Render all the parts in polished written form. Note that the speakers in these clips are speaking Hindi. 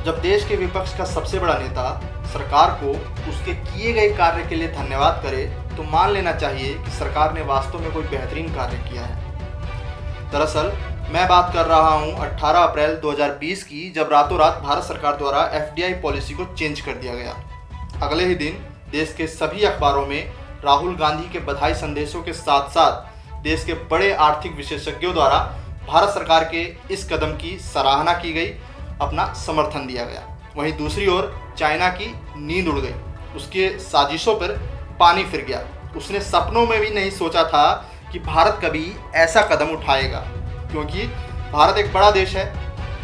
जब देश के विपक्ष का सबसे बड़ा नेता सरकार को उसके किए गए कार्य के लिए धन्यवाद करे तो मान लेना चाहिए कि सरकार ने वास्तव में कोई बेहतरीन कार्य किया है। दरअसल मैं बात कर रहा हूं 18 अप्रैल 2020 की, जब रातों रात भारत सरकार द्वारा एफडीआई पॉलिसी को चेंज कर दिया गया। अगले ही दिन देश के सभी अखबारों में राहुल गांधी के बधाई संदेशों के साथ साथ देश के बड़े आर्थिक विशेषज्ञों द्वारा भारत सरकार के इस कदम की सराहना की गई, अपना समर्थन दिया गया। वहीं दूसरी ओर चाइना की नींद उड़ गई, उसके साजिशों पर पानी फिर गया। उसने सपनों में भी नहीं सोचा था कि भारत कभी ऐसा कदम उठाएगा, क्योंकि भारत एक बड़ा देश है,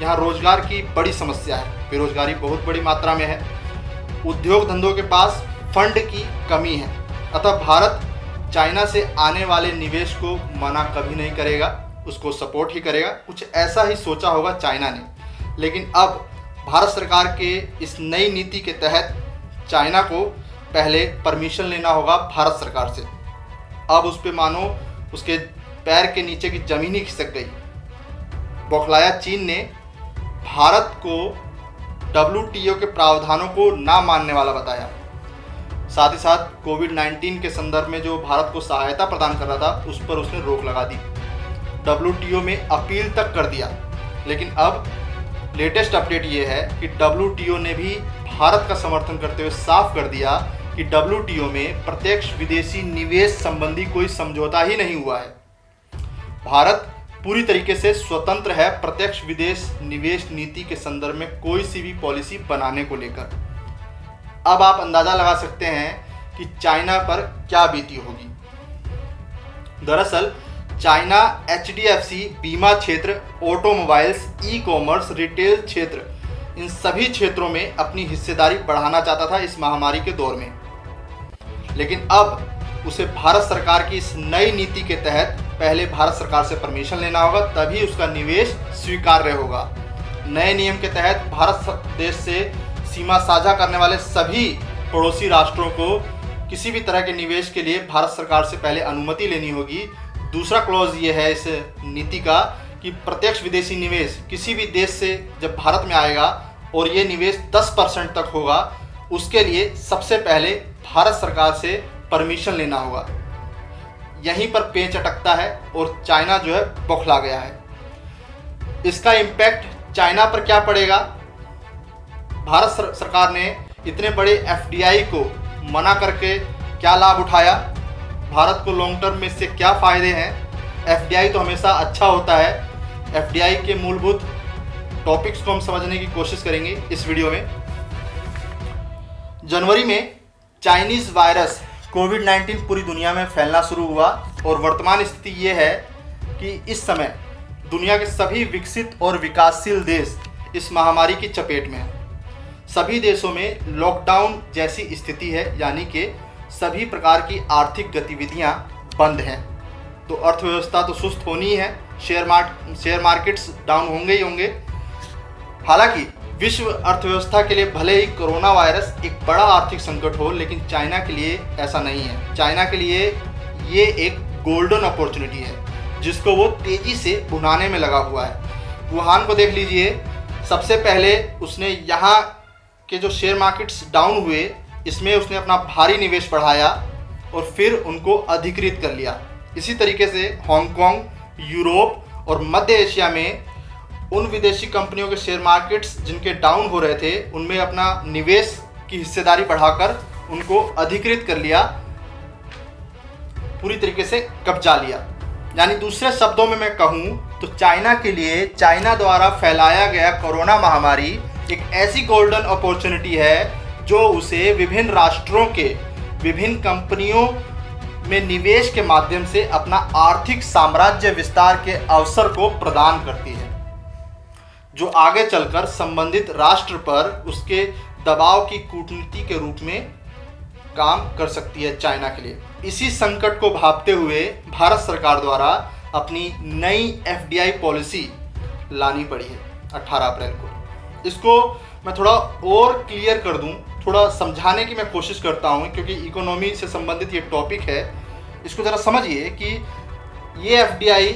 यहाँ रोजगार की बड़ी समस्या है, बेरोजगारी बहुत बड़ी मात्रा में है, उद्योग धंधों के पास फंड की कमी है। अतः भारत चाइना से आने वाले निवेश को मना कभी नहीं करेगा, उसको सपोर्ट ही करेगा। कुछ ऐसा ही सोचा होगा चाइना ने। लेकिन अब भारत सरकार के इस नई नीति के तहत चाइना को पहले परमिशन लेना होगा भारत सरकार से। अब उस पर मानो उसके पैर के नीचे की ज़मीन ही खिसक गई। बौखलाया चीन ने भारत को WTO के प्रावधानों को ना मानने वाला बताया। साथ ही साथ कोविड-19 के संदर्भ में जो भारत को सहायता प्रदान कर रहा था उस पर उसने रोक लगा दी, WTO में अपील तक कर दिया। लेकिन अब लेटेस्ट अपडेट ये है कि WTO ने भी भारत का समर्थन करते हुए साफ कर दिया कि WTO में प्रत्यक्ष विदेशी निवेश संबंधी कोई समझौता ही नहीं हुआ है। भारत पूरी तरीके से स्वतंत्र है प्रत्यक्ष विदेश निवेश नीति के संदर्भ में कोई सी भी पॉलिसी बनाने को लेकर। अब आप अंदाजा लगा सकते हैं कि चाइना पर क्या बीती होगी। दरअसल चाइना HDFC, बीमा क्षेत्र, ऑटोमोबाइल्स, ई-कॉमर्स, रिटेल क्षेत्र, इन सभी क्षेत्रों में अपनी हिस्सेदारी बढ़ाना चाहता था इस महामारी के दौर में। लेकिन अब उसे भारत सरकार की इस नई नीति के तहत पहले भारत सरकार से परमिशन लेना होगा, तभी उसका निवेश स्वीकार्य होगा। नए नियम के तहत भारत देश से सीमा साझा करने वाले सभी पड़ोसी राष्ट्रों को किसी भी तरह के निवेश के लिए भारत सरकार से पहले अनुमति लेनी होगी। दूसरा क्लॉज ये है इस नीति का कि प्रत्यक्ष विदेशी निवेश किसी भी देश से जब भारत में आएगा और ये निवेश 10% तक होगा, उसके लिए सबसे पहले भारत सरकार से परमिशन लेना होगा। यहीं पर पेंच अटकता है और चाइना जो है बौखला गया है। इसका इम्पैक्ट चाइना पर क्या पड़ेगा? भारत सरकार ने इतने बड़े FDI को मना करके क्या लाभ उठाया? भारत को लॉन्ग टर्म में इससे क्या फ़ायदे हैं? FDI तो हमेशा अच्छा होता है। FDI के मूलभूत टॉपिक्स को हम समझने की कोशिश करेंगे इस वीडियो में। जनवरी में चाइनीज़ वायरस कोविड-19 पूरी दुनिया में फैलना शुरू हुआ और वर्तमान स्थिति ये है कि इस समय दुनिया के सभी विकसित और विकासशील देश इस महामारी की चपेट में हैं। सभी देशों में लॉकडाउन जैसी स्थिति है, यानी कि सभी प्रकार की आर्थिक गतिविधियां बंद हैं। तो अर्थव्यवस्था तो सुस्त होनी ही है, शेयर मार्केट्स डाउन होंगे ही होंगे। हालांकि विश्व अर्थव्यवस्था के लिए भले ही कोरोना वायरस एक बड़ा आर्थिक संकट हो, लेकिन चाइना के लिए ऐसा नहीं है। चाइना के लिए ये एक गोल्डन अपॉर्चुनिटी है जिसको वो तेज़ी से भुनाने में लगा हुआ है। वुहान को देख लीजिए, सबसे पहले उसने यहाँ के जो शेयर मार्केट्स डाउन हुए इसमें उसने अपना भारी निवेश बढ़ाया और फिर उनको अधिकृत कर लिया। इसी तरीके से हांगकांग, यूरोप और मध्य एशिया में उन विदेशी कंपनियों के शेयर मार्केट्स जिनके डाउन हो रहे थे उनमें अपना निवेश की हिस्सेदारी बढ़ाकर उनको अधिकृत कर लिया, पूरी तरीके से कब्जा लिया। यानी दूसरे शब्दों में मैं कहूँ तो चाइना के लिए चाइना द्वारा फैलाया गया कोरोना महामारी एक ऐसी गोल्डन अपॉर्चुनिटी है जो उसे विभिन्न राष्ट्रों के विभिन्न कंपनियों में निवेश के माध्यम से अपना आर्थिक साम्राज्य विस्तार के अवसर को प्रदान करती है, जो आगे चलकर संबंधित राष्ट्र पर उसके दबाव की कूटनीति के रूप में काम कर सकती है चाइना के लिए। इसी संकट को भांपते हुए भारत सरकार द्वारा अपनी नई FDI पॉलिसी लानी पड़ी है 18 अप्रैल को। इसको मैं थोड़ा और क्लियर कर दूं, थोड़ा समझाने की मैं कोशिश करता हूं, क्योंकि इकोनॉमी से संबंधित ये टॉपिक है। इसको ज़रा समझिए कि ये FDI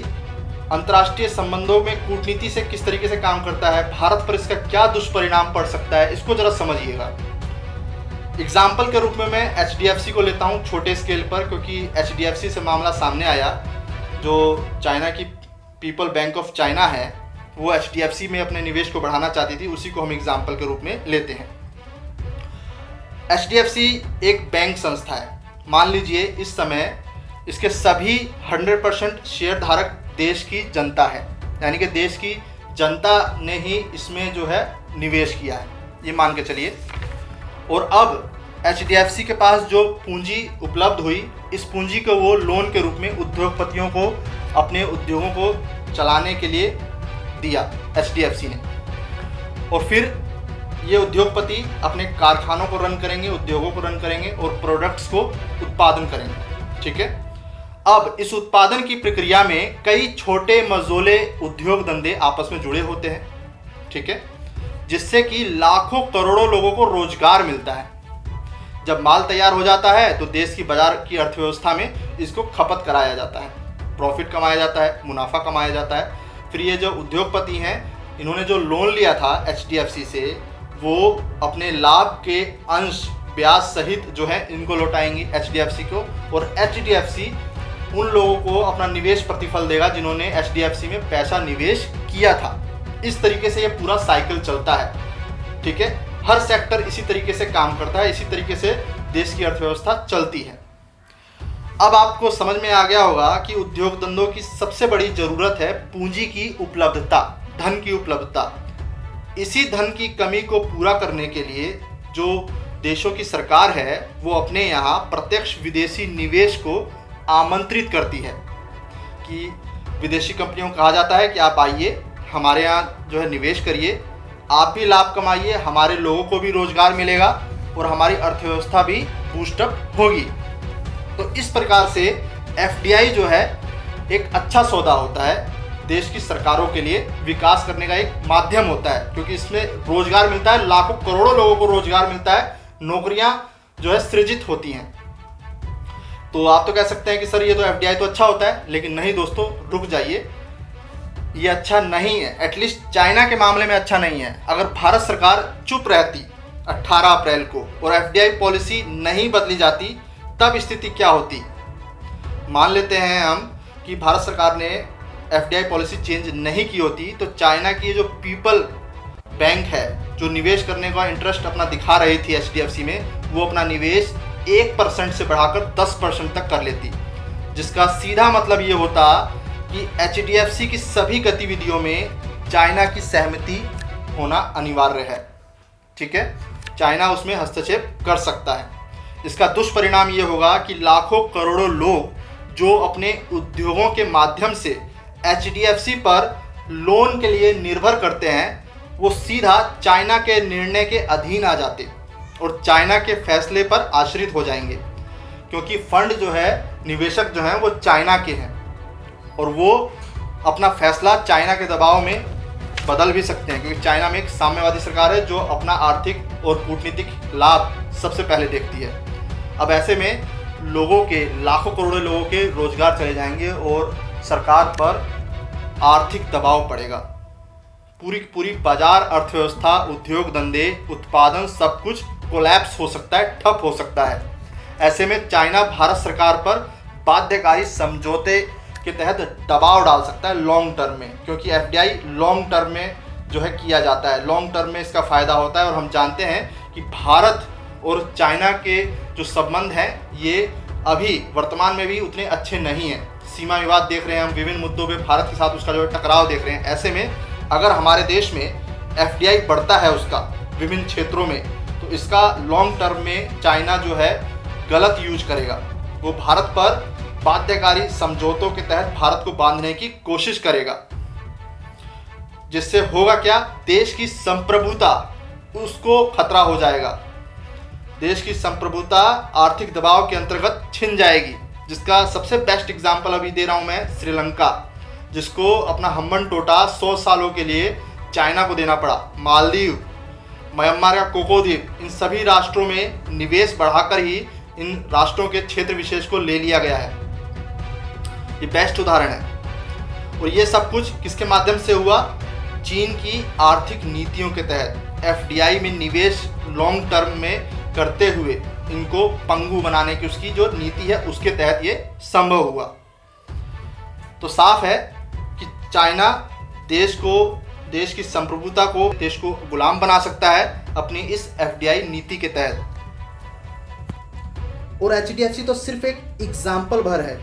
अंतर्राष्ट्रीय संबंधों में कूटनीति से किस तरीके से काम करता है, भारत पर इसका क्या दुष्परिणाम पड़ सकता है, इसको जरा समझिएगा। एग्जाम्पल के रूप में मैं HDFC को लेता हूँ छोटे स्केल पर, क्योंकि HDFC से मामला सामने आया। जो चाइना की पीपल बैंक ऑफ चाइना है वो HDFC में अपने निवेश को बढ़ाना चाहती थी, उसी को हम एग्जाम्पल के रूप में लेते हैं। HDFC एक बैंक संस्था है। मान लीजिए इस समय इसके सभी 100% शेयर धारक देश की जनता है, यानी कि देश की जनता ने ही इसमें जो है निवेश किया है, ये मान के चलिए। और अब HDFC के पास जो पूंजी उपलब्ध हुई, इस पूंजी को वो लोन के रूप में उद्योगपतियों को अपने उद्योगों को चलाने के लिए दिया HDFC ने। और फिर ये उद्योगपति अपने कारखानों को रन करेंगे, उद्योगों को रन करेंगे और प्रोडक्ट्स को उत्पादन करेंगे, ठीक है। अब इस उत्पादन की प्रक्रिया में कई छोटे मझोले उद्योग धंधे आपस में जुड़े होते हैं, ठीक है, जिससे कि लाखों करोड़ों लोगों को रोजगार मिलता है। जब माल तैयार हो जाता है तो देश की बाजार की अर्थव्यवस्था में इसको खपत कराया जाता है, प्रॉफिट कमाया जाता है, मुनाफा कमाया जाता है। फिर ये जो उद्योगपति हैं, इन्होंने जो लोन लिया था HDFC से, वो अपने लाभ के अंश ब्याज सहित जो है इनको लौटाएंगे HDFC को, और HDFC उन लोगों को अपना निवेश प्रतिफल देगा जिन्होंने HDFC में पैसा निवेश किया था। इस तरीके से ये पूरा साइकिल चलता है, ठीक है। हर सेक्टर इसी तरीके से काम करता है, इसी तरीके से देश की अर्थव्यवस्था चलती है। अब आपको समझ में आ गया होगा कि उद्योग धंधों की सबसे बड़ी ज़रूरत है पूंजी की उपलब्धता, धन की उपलब्धता। इसी धन की कमी को पूरा करने के लिए जो देशों की सरकार है वो अपने यहाँ प्रत्यक्ष विदेशी निवेश को आमंत्रित करती है कि विदेशी कंपनियों को कहा जाता है कि आप आइए, हमारे यहाँ जो है निवेश करिए, आप भी लाभ कमाइए, हमारे लोगों को भी रोजगार मिलेगा और हमारी अर्थव्यवस्था भी बूस्टअप होगी। तो इस प्रकार से FDI जो है एक अच्छा सौदा होता है, देश की सरकारों के लिए विकास करने का एक माध्यम होता है, क्योंकि इसमें रोजगार मिलता है, लाखों करोड़ों लोगों को रोजगार मिलता है, नौकरियां जो है सृजित होती हैं। तो आप तो कह सकते हैं कि सर ये तो FDI तो अच्छा होता है, लेकिन नहीं दोस्तों, रुक जाइए, ये अच्छा नहीं है। एटलीस्ट चाइना के मामले में अच्छा नहीं है। अगर भारत सरकार चुप रहती 18 अप्रैल को और FDI पॉलिसी नहीं बदली जाती, तब स्थिति क्या होती। मान लेते हैं हम कि भारत सरकार ने FDI पॉलिसी चेंज नहीं की होती, तो चाइना की जो पीपल बैंक है, जो निवेश करने का इंटरेस्ट अपना दिखा रही थी HDFC में, वो अपना निवेश 1% से बढ़ाकर 10% तक कर लेती, जिसका सीधा मतलब ये होता कि HDFC की सभी गतिविधियों में चाइना की सहमति होना अनिवार्य है, ठीक है। चाइना उसमें हस्तक्षेप कर सकता है। इसका दुष्परिणाम ये होगा कि लाखों करोड़ों लोग जो अपने उद्योगों के माध्यम से HDFC पर लोन के लिए निर्भर करते हैं, वो सीधा चाइना के निर्णय के अधीन आ जाते और चाइना के फैसले पर आश्रित हो जाएंगे, क्योंकि फंड जो है, निवेशक जो हैं वो चाइना के हैं और वो अपना फैसला चाइना के दबाव में बदल भी सकते हैं, क्योंकि चाइना में एक साम्यवादी सरकार है जो अपना आर्थिक और कूटनीतिक लाभ सबसे पहले देखती है। अब ऐसे में लोगों के, लाखों करोड़ों लोगों के रोजगार चले जाएंगे और सरकार पर आर्थिक दबाव पड़ेगा। पूरी बाजार अर्थव्यवस्था, उद्योग धंधे, उत्पादन, सब कुछ कोलैप्स हो सकता है, ठप हो सकता है। ऐसे में चाइना भारत सरकार पर बाध्यकारी समझौते के तहत दबाव डाल सकता है लॉन्ग टर्म में, क्योंकि FDI लॉन्ग टर्म में जो है किया जाता है, लॉन्ग टर्म में इसका फ़ायदा होता है। और हम जानते हैं कि भारत और चाइना के जो संबंध हैं ये अभी वर्तमान में भी उतने अच्छे नहीं हैं। सीमा विवाद देख रहे हैं हम, विभिन्न मुद्दों पे भारत के साथ उसका जो है टकराव देख रहे हैं। ऐसे में अगर हमारे देश में FDI बढ़ता है उसका विभिन्न क्षेत्रों में, तो इसका लॉन्ग टर्म में चाइना जो है गलत यूज करेगा। वो भारत पर बाध्यकारी समझौतों के तहत भारत को बांधने की कोशिश करेगा, जिससे होगा क्या, देश की संप्रभुता उसको खतरा हो जाएगा। देश की संप्रभुता आर्थिक दबाव के अंतर्गत छिन जाएगी, जिसका सबसे बेस्ट एग्जांपल अभी दे रहा हूं मैं, श्रीलंका, जिसको अपना हम्बन टोटा 100 सालों के लिए चाइना को देना पड़ा। मालदीव, म्यांमार का कोको द्वीप, इन सभी राष्ट्रों में निवेश बढ़ाकर ही इन राष्ट्रों के क्षेत्र विशेष को ले लिया गया है। ये बेस्ट उदाहरण है। और ये सब कुछ किसके माध्यम से हुआ? चीन की आर्थिक नीतियों के तहत एफडीआई में निवेश लॉन्ग टर्म में करते हुए इनको पंगु बनाने की उसकी जो नीति है उसके तहत ये संभव हुआ। तो साफ है कि चाइना देश की संप्रभुता को, देश को गुलाम बना सकता है अपनी इस एफडीआई नीति के तहत। और एचडीएफसी तो सिर्फ एक एग्जाम्पल भर है।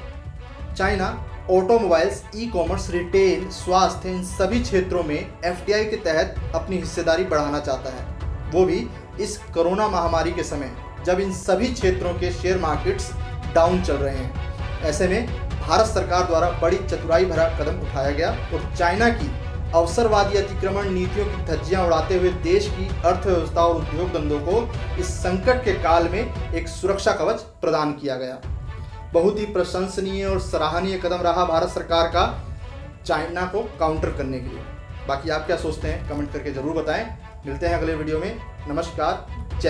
China automobiles, e commerce, retail, स्वास्थ्य, इन सभी क्षेत्रों में एफडीआई के तहत अपनी हिस्सेदारी बढ़ाना चाहता है, वो भी इस कोरोना महामारी के समय जब इन सभी क्षेत्रों के शेयर मार्केट्स डाउन चल रहे हैं। ऐसे में भारत सरकार द्वारा बड़ी चतुराई भरा कदम उठाया गया और चाइना की अवसरवादी अतिक्रमण नीतियों की धज्जियां उड़ाते हुए देश की अर्थव्यवस्था और उद्योग धंधों को इस संकट के काल में एक सुरक्षा कवच प्रदान किया गया। बहुत ही प्रशंसनीय और सराहनीय कदम रहा भारत सरकार का चाइना को काउंटर करने के लिए। बाकी आप क्या सोचते हैं कमेंट करके जरूर बताएं। मिलते हैं अगले वीडियो में। नमस्कार।